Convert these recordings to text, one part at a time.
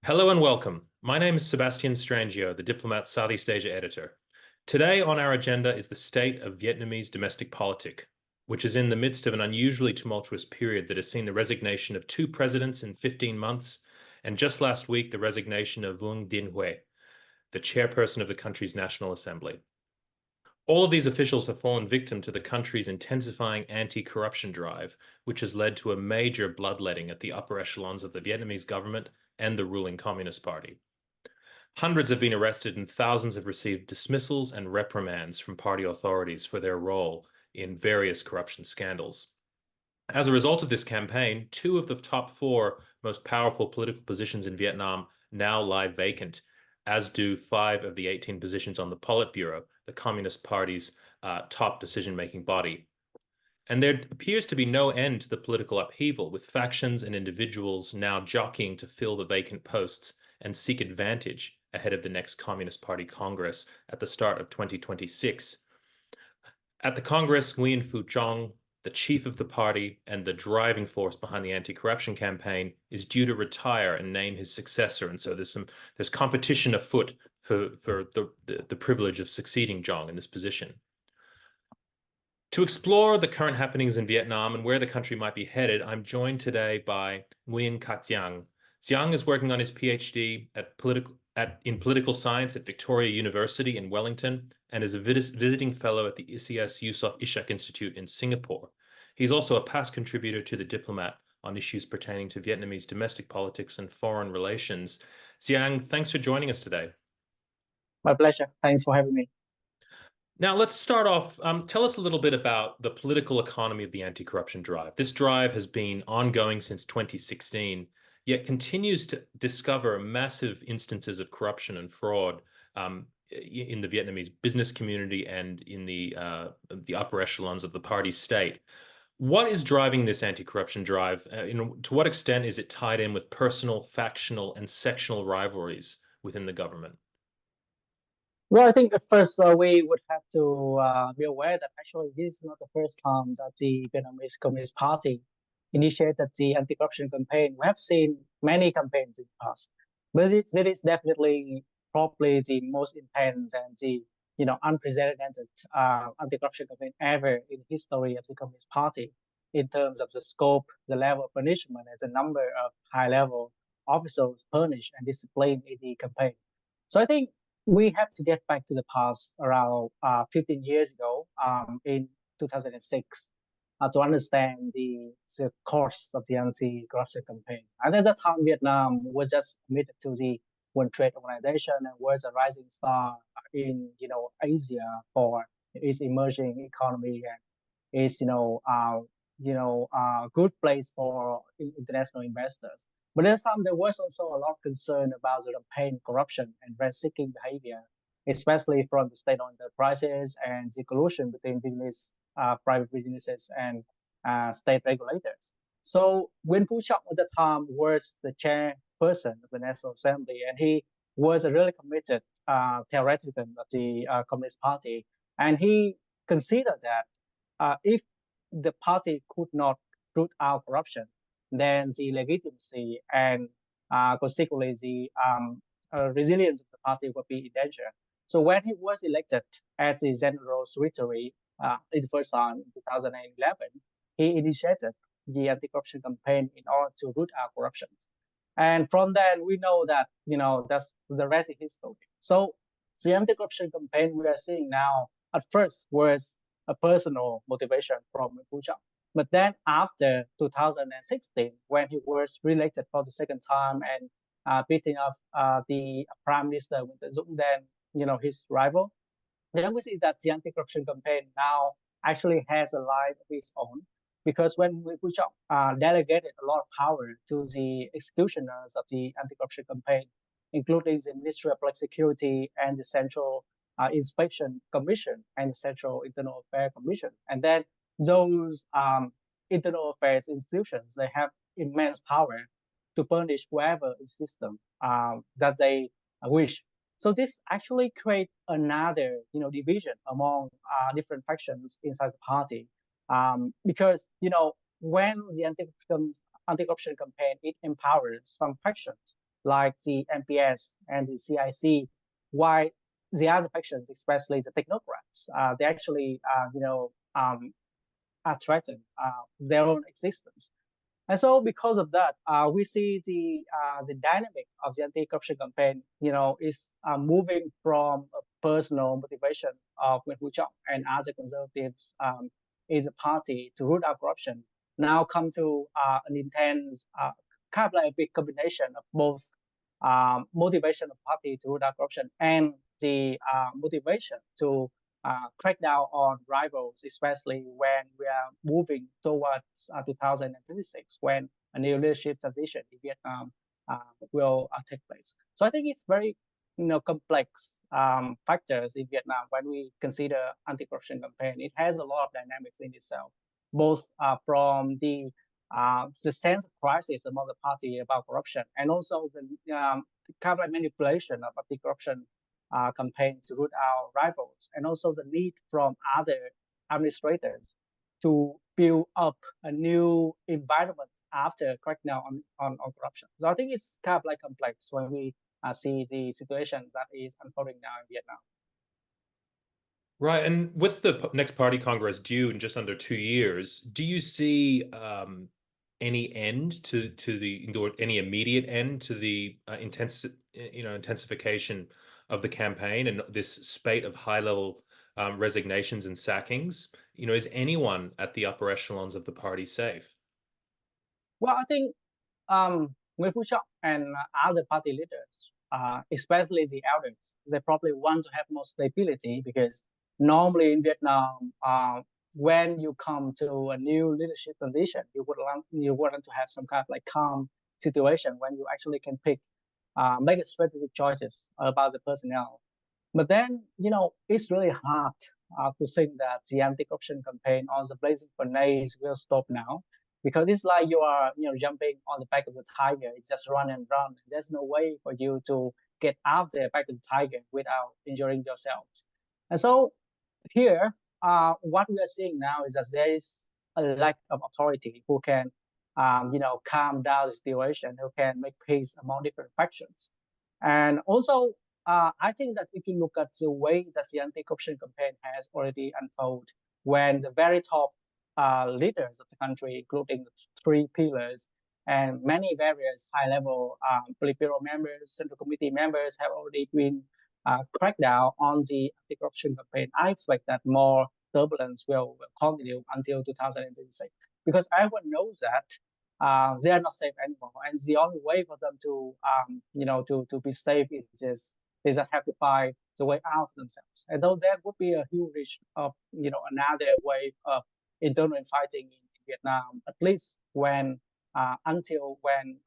Hello and welcome. My name is Sebastian Strangio, the Diplomat Southeast Asia editor. Today on our agenda is the state of Vietnamese domestic politic, which is in the midst of an unusually tumultuous period that has seen the resignation of two presidents in 15 months, and just last week, the resignation of Vuong Dinh Hue, the chairperson of the country's National Assembly. All of these officials have fallen victim to the country's intensifying anti-corruption drive, which has led to a major bloodletting at the upper echelons of the Vietnamese government and the ruling Communist Party. Hundreds have been arrested and thousands have received dismissals and reprimands from party authorities for their role in various corruption scandals. As a result of this campaign, two of the top four most powerful political positions in Vietnam now lie vacant, as do 5 of the 18 positions on the Politburo, the Communist Party's top decision-making body. And there appears to be no end to the political upheaval, with factions and individuals now jockeying to fill the vacant posts and seek advantage ahead of the next Communist Party Congress at the start of 2026. At the Congress, Nguyen Phu Trong, the chief of the party and the driving force behind the anti-corruption campaign, is due to retire and name his successor. And so there's competition afoot for the privilege of succeeding Trong in this position. To explore the current happenings in Vietnam and where the country might be headed, I'm joined today by Nguyen Phu Trong. Xiang is working on his PhD in political science at Victoria University in Wellington and is a visiting fellow at the ICS Yusof Ishak Institute in Singapore. He's also a past contributor to The Diplomat on issues pertaining to Vietnamese domestic politics and foreign relations. Xiang, thanks for joining us today. My pleasure. Thanks for having me. Now, let's start off. Tell us a little bit about the political economy of the anti-corruption drive. This drive has been ongoing since 2016, yet continues to discover massive instances of corruption and fraud in the Vietnamese business community and in the upper echelons of the party state. What is driving this anti-corruption drive? To what extent is it tied in with personal, factional, and sectional rivalries within the government? Well, I think at first we would have to be aware that actually this is not the first time that the Vietnamese Communist Party initiated the anti-corruption campaign. We have seen many campaigns in the past, but it is definitely probably the most intense and the unprecedented anti-corruption campaign ever in the history of the Communist Party in terms of the scope, the level of punishment, and the number of high-level officials punished and disciplined in the campaign. So I think we have to get back to the past around 15 years ago in 2006 to understand the course of the anti-corruption campaign. And at that time, Vietnam was just committed to the World Trade Organization and was a rising star in Asia for its emerging economy and its good place for international investors. But at the time, there was also a lot of concern about the campaign corruption and rent-seeking behavior, especially from the state-owned enterprises and the collusion between private businesses and state regulators. So Nguyen Phu Trong at the time was the chairperson of the National Assembly, and he was a really committed theoretician of the Communist Party. And he considered that if the party could not root out corruption, then the legitimacy and consequently the resilience of the party would be in danger. So when he was elected as the General Secretary in the first time in 2011, he initiated the anti-corruption campaign in order to root out corruption. And from then we know that that's the rest is history. So the anti-corruption campaign we are seeing now at first was a personal motivation from Nguyen Phu Trong. But then after 2016, when he was re-elected for the second time and beating up the Prime Minister Nguyen Phu Trong, then his rival, then we see that the anti-corruption campaign now actually has a life of its own, because when Nguyen Phu Trong delegated a lot of power to the executioners of the anti-corruption campaign, including the Ministry of Public Security and the Central Inspection Commission and the Central Internal Affairs Commission, and then those internal affairs institutions, they have immense power to punish whoever in the system that they wish. So this actually creates another division among different factions inside the party, because when the anti-corruption campaign, it empowers some factions like the MPS and the CIC, while the other factions, especially the technocrats, they actually, are threatened their own existence. And so, because of that, we see the dynamic of the anti-corruption campaign, is moving from a personal motivation of Nguyen Phu Trong and other conservatives in the party to root out corruption. Now come to an intense, kind of like a big combination of both motivation of party to root out corruption and the motivation to crack down on rivals, especially when we are moving towards 2026, when a new leadership transition in Vietnam will take place. So I think it's very complex factors in Vietnam when we consider anti-corruption campaign. It has a lot of dynamics in itself, both from the sense of crisis among the party about corruption, and also the kind of like manipulation of anti-corruption campaign to root out rivals, and also the need from other administrators to build up a new environment after crackdown on corruption. So I think it's kind of like complex when we see the situation that is unfolding now in Vietnam. Right. And with the next party congress due in just under 2 years, do you see any end to any immediate end to the intensification of the campaign and this spate of high-level resignations and sackings? Is anyone at the upper echelons of the party safe? Well, I think Nguyen Phu Trong and other party leaders, especially the elders, they probably want to have more stability, because normally in Vietnam, when you come to a new leadership transition, you want to have some kind of like calm situation when you actually can make strategic choices about the personnel. But then, it's really hard to think that the anti-corruption campaign on the blazing furnace will stop now, because it's like you are, jumping on the back of the tiger. It's just run and run. There's no way for you to get out the back of the tiger without injuring yourselves. And so here, what we are seeing now is that there is a lack of authority who can, calm down the situation, who can make peace among different factions. And also, I think that if you look at the way that the anti-corruption campaign has already unfolded, when the very top leaders of the country, including the three pillars and many various high-level Politburo members, Central Committee members, have already been cracked down on the anti-corruption campaign, I expect that more turbulence will continue until 2026, because everyone knows that they are not safe anymore, and the only way for them to to be safe is just they just have to find the way out themselves. And though there would be a huge risk of another wave of internal fighting in Vietnam, at least until when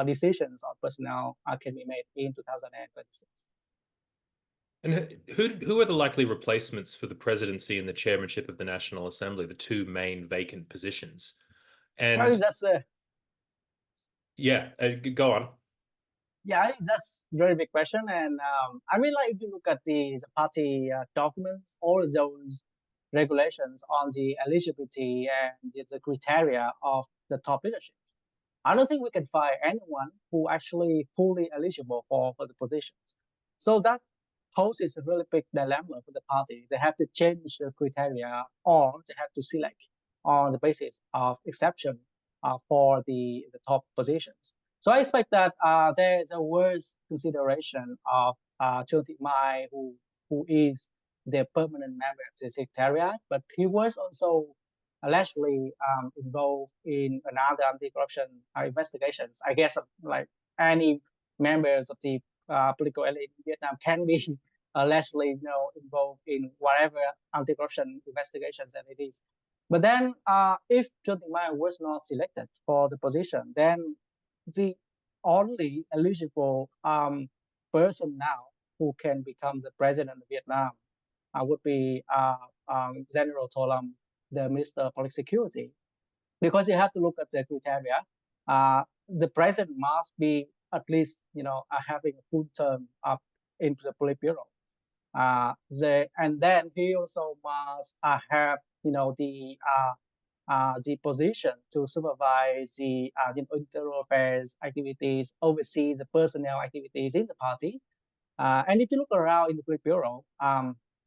decisions on personnel can be made in 2026. And who are the likely replacements for the presidency and the chairmanship of the National Assembly, the two main vacant positions? Well, And that's yeah, go on. Yeah, I think that's a very big question. And I mean, like, if you look at the party documents, all of those regulations on the eligibility and the criteria of the top leaderships, I don't think we can find anyone who actually fully eligible for the positions. So that poses a really big dilemma for the party. They have to change the criteria, or they have to select on the basis of exception for the top positions. So I expect that there was consideration of Trương Thị Mai, who is the permanent member of the secretariat, but he was also allegedly involved in another anti-corruption investigations. I guess like any members of the political elite in Vietnam can be allegedly involved in whatever anti-corruption investigations that it is. But then, if Trương Thị Mai was not selected for the position, then the only eligible person now who can become the president of Vietnam would be General Tô Lâm, the Minister of Public Security, because you have to look at the criteria. The president must be at least having a full term up into the Politburo. And then he also must have the the position to supervise the internal affairs activities, oversee the personnel activities in the party. And if you look around in the Politburo,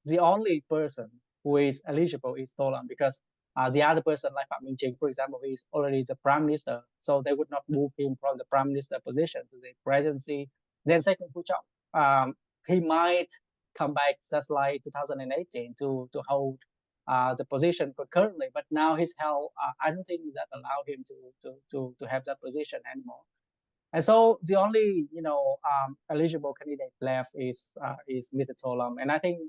the only person who is eligible is Tolan, because the other person, like Phạm Minh Chính, for example, is already the prime minister, so they would not move him from the prime minister position to the presidency. Then second, Phu Trong, he might come back just like 2018 to hold the position concurrently, but now his health, I don't think that allow him to have that position anymore. And so the only eligible candidate left is Mr. Tolam, and I think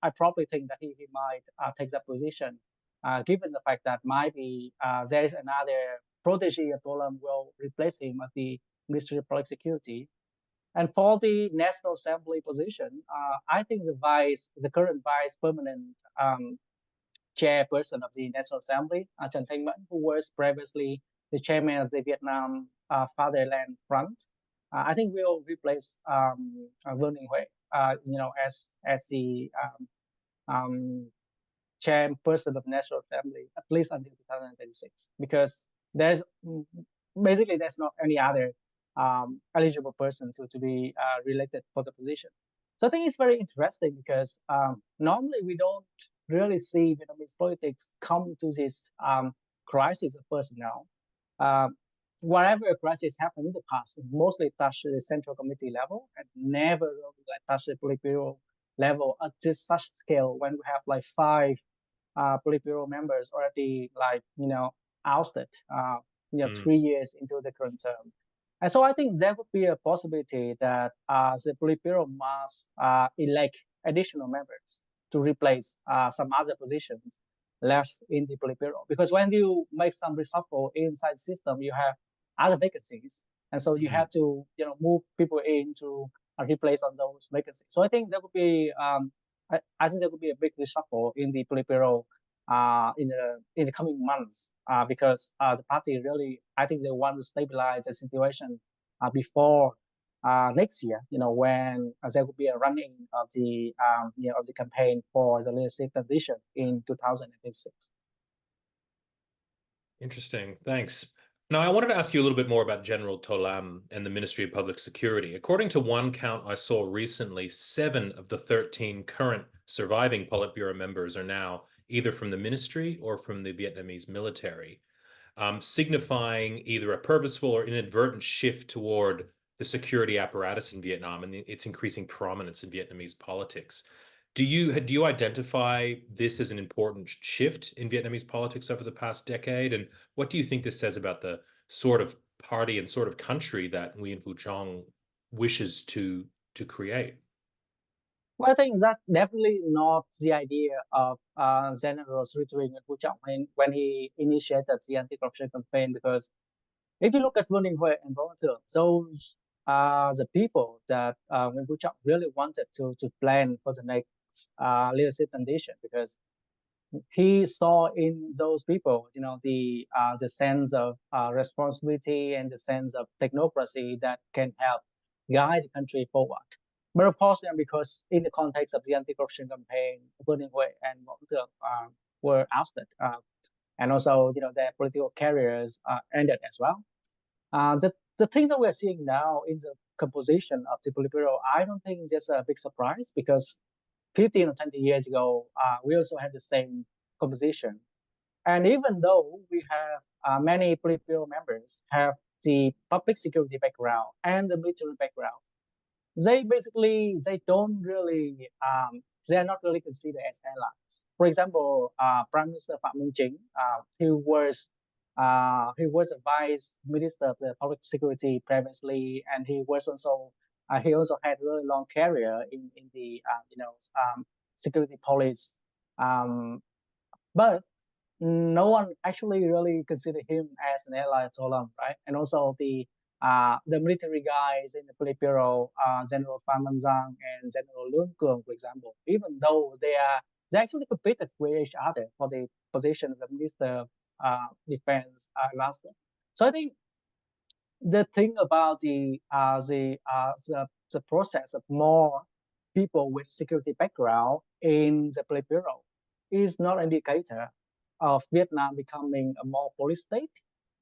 I probably think that he might take that position, given the fact that might be there is another protege of Tolam will replace him at the Ministry of Public Security. And for the National Assembly position, I think the current vice permanent chairperson of the National Assembly, Trần Thanh Mẫn, who was previously the chairman of the Vietnam Fatherland Front, I think will replace Vuong Dinh Hue, as the chairperson of the National Assembly at least until 2026, because there's not any other eligible person to be related for the position. So I think it's very interesting because normally we don't really see Vietnamese politics come to this crisis of personnel. Whatever a crisis happened in the past, it mostly touched the central committee level and never really touched the Politburo level at this such scale when we have like 5 Politburo members already ousted, 3 years into the current term. And so I think there would be a possibility that the Politburo must elect additional members to replace some other positions left in the Politburo. Because when you make some reshuffle inside the system, you have other vacancies. And so you have to move people in to replace on those vacancies. So I think there would be I think there would be a big reshuffle in the Politburo in the coming months, because the party really, I think they want to stabilize the situation before next year, when there will be a running of the of the campaign for the leadership transition in 2026. Interesting. Thanks. Now, I wanted to ask you a little bit more about General Tolam and the Ministry of Public Security. According to one count I saw recently, 7 of the 13 current surviving Politburo members are now either from the ministry or from the Vietnamese military, signifying either a purposeful or inadvertent shift toward the security apparatus in Vietnam and its increasing prominence in Vietnamese politics. Do you identify this as an important shift in Vietnamese politics over the past decade? And what do you think this says about the sort of party and sort of country that Nguyen Phu Trong wishes to create? Well, I think that's definitely not the idea of General Secretary Nguyen Phu Trong when he initiated the anti-corruption campaign, because if you look at Vuong Dinh Hue and Vuong Thương, those are the people that Nguyen Phu Trong really wanted to plan for the next leadership transition, because he saw in those people, the sense of responsibility and the sense of technocracy that can help guide the country forward. But of course, because in the context of the anti-corruption campaign, Vuong Dinh Hue and Vuong Thương were ousted, and also their political careers ended as well. The things that we're seeing now in the composition of the Politburo, I don't think it's just a big surprise, because 15 or 20 years ago, we also had the same composition. And even though we have many Politburo members have the public security background and the military background, they don't really, they are not really considered as allies. For example, Prime Minister Phạm Minh Chính, he was a vice minister of the public security previously, and he also had a really long career in the security police, but no one actually really considered him as an ally of Tolam, right? And also the military guys in the Politburo, General Phan Văn Giang and General Lương Cường, for example, even though they actually competed with each other for the position of the Minister of Defense last time. So I think the thing about the process of more people with security background in the Politburo is not an indicator of Vietnam becoming a more police state,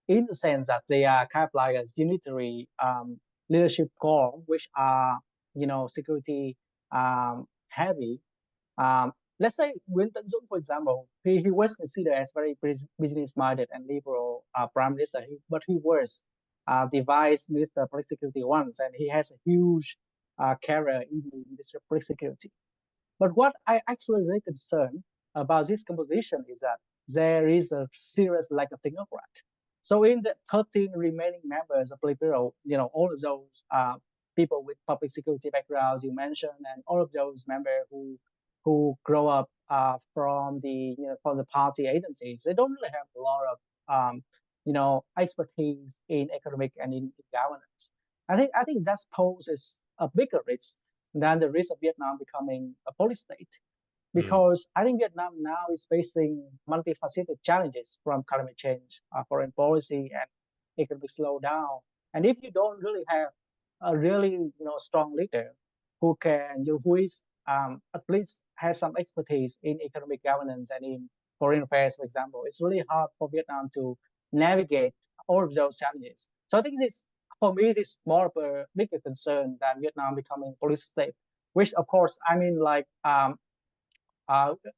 in the sense that they are kind of like a unitary leadership core, which are security heavy. Let's say Nguyen Phu Trong, for example, he was considered as very business-minded and liberal prime minister, but he was the vice minister of public security once, and he has a huge career in the ministry of public security. But what I actually really concerned about this composition is that there is a serious lack of technocrat. So in the 13 remaining members of Politburo, all of those people with public security backgrounds you mentioned, and all of those members who grow up from the party agencies, they don't really have a lot of expertise in economic and in governance. I think that poses a bigger risk than the risk of Vietnam becoming a police state, because I think Vietnam now is facing multifaceted challenges from climate change, foreign policy, and economic slowdown. And if you don't really have a really strong leader who is at least has some expertise in economic governance and in foreign affairs, for example, it's really hard for Vietnam to navigate all of those challenges. So I think this, for me, it is more of a bigger concern than Vietnam becoming a police state, which of course, I mean, like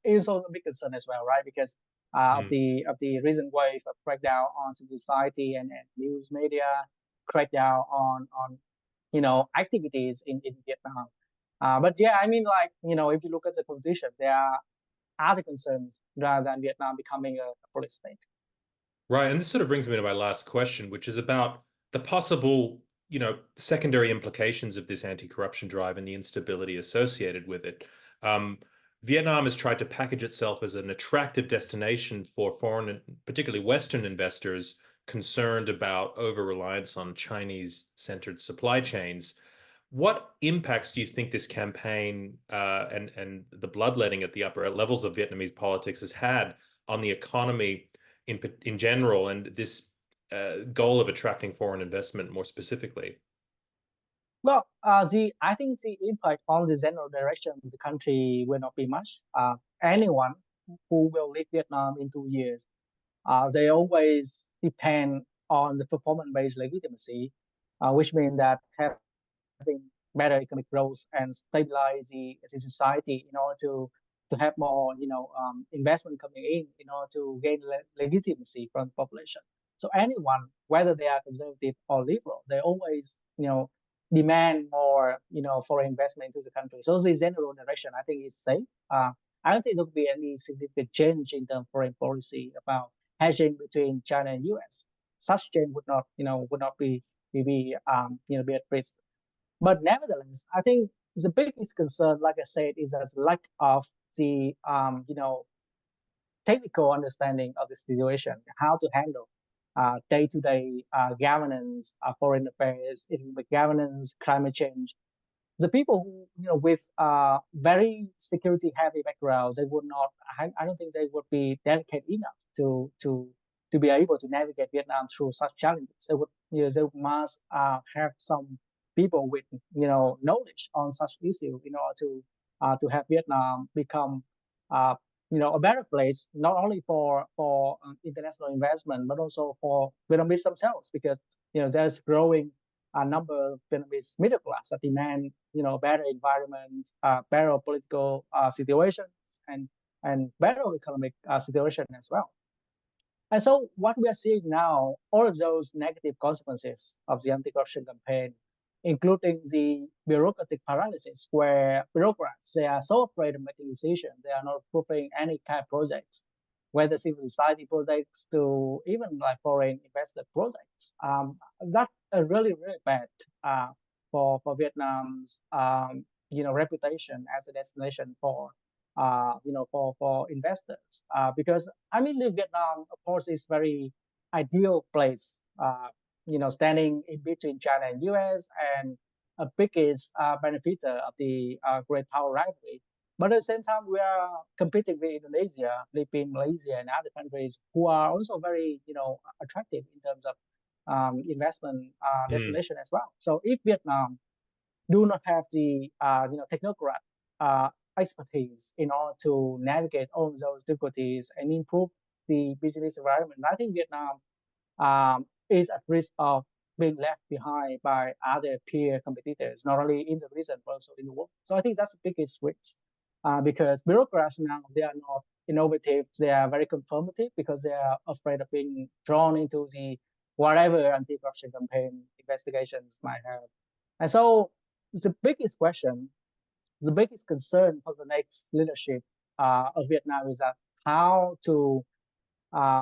is also a big concern as well, right? Because of the recent wave of crackdown on civil society and news media, crackdown on activities in Vietnam. But yeah, I mean, like if you look at the condition, there are other concerns rather than Vietnam becoming a police state. Right, and this sort of brings me to my last question, which is about the possible, secondary implications of this anti-corruption drive and the instability associated with it. Vietnam has tried to package itself as an attractive destination for foreign, particularly Western investors concerned about over-reliance on Chinese-centered supply chains. What impacts do you think this campaign and the bloodletting at the upper levels of Vietnamese politics has had on the economy in general, and this goal of attracting foreign investment more specifically? Well, I think the impact on the general direction of the country will not be much. Anyone who will lead Vietnam in 2 years, they always depend on the performance-based legitimacy, which means that having better economic growth and stabilize the society in order to have more investment coming in order to gain legitimacy from the population. So anyone, whether they are conservative or liberal, they always demand more foreign investment into the country. So the general direction, I think, is safe. I don't think there will be any significant change in terms of foreign policy about hedging between China and US. Such change would not be be at risk. But nevertheless, I think the biggest concern, like I said, is a lack of the technical understanding of the situation, how to handle day-to-day governance, foreign affairs, economic governance, climate change. The people who with very security-heavy backgrounds, they would not. I don't think they would be dedicated enough to be able to navigate Vietnam through such challenges. They would they must have some people with knowledge on such issue in order to have Vietnam become a better place, not only for international investment but also for Vietnamese themselves, because there's growing a number of Vietnamese middle class that demand better environment, better political situations, and better economic situation as well. And so what we are seeing now, all of those negative consequences of the anti-corruption campaign, including the bureaucratic paralysis, where bureaucrats, they are so afraid of making decisions, they are not approving any kind of projects, whether civil society projects to even like foreign investor projects. That's really, really bad for Vietnam's reputation as a destination for for investors, because I mean, Vietnam, of course, is very ideal place, standing in between China and US, and a biggest benefiter of the great power rivalry. But at the same time, we are competing with Indonesia, Philippines, Malaysia, and other countries who are also very, attractive in terms of investment destination as well. So if Vietnam do not have the, technocrat expertise in order to navigate all those difficulties and improve the business environment. I think Vietnam is at risk of being left behind by other peer competitors, not only in the region but also in the world. So I think that's the biggest risk, because bureaucrats now, they are not innovative. They are very conformative because they are afraid of being drawn into the whatever anti-corruption campaign investigations might have. And so the biggest question, the biggest concern for the next leadership of Vietnam is that how to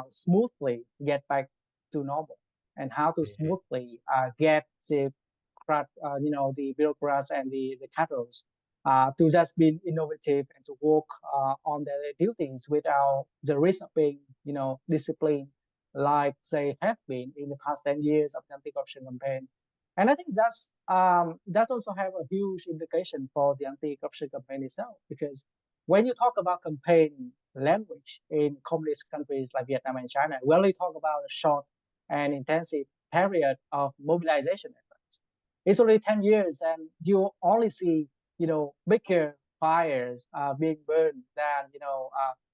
smoothly get back to normal, and how to smoothly get the the bureaucrats and the capitals to just be innovative and to work on their duties without the risk of being disciplined like they have been in the past 10 years of the anti-corruption campaign. And I think that also have a huge implication for the anti-corruption campaign itself, because when you talk about campaign language in communist countries like Vietnam and China, we only talk about a short and intensive period of mobilization efforts. It's already 10 years, and you only see, bigger fires being burned than,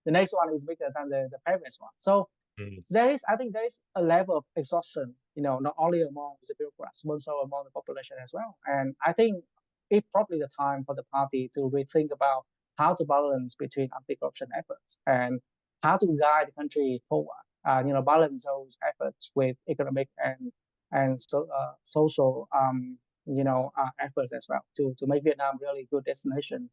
the next one is bigger than the previous one. So I think there is a level of exhaustion, not only among the bureaucrats, but also among the population as well. And I think it's probably the time for the party to rethink about how to balance between anti-corruption efforts and how to guide the country forward. Balance those efforts with economic and social efforts as well to make Vietnam really a good destination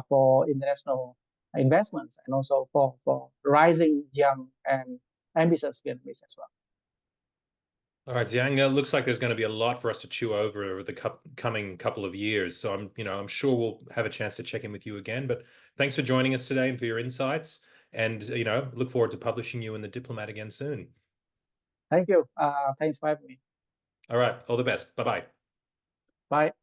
for international investments, and also for rising young and ambitious Vietnamese as well. All right, Giang, looks like there's going to be a lot for us to chew over the coming couple of years. So I'm sure we'll have a chance to check in with you again. But thanks for joining us today and for your insights. And look forward to publishing you in the Diplomat again soon. Thank you. Thanks for having me. All right, all the best. Bye-bye. Bye.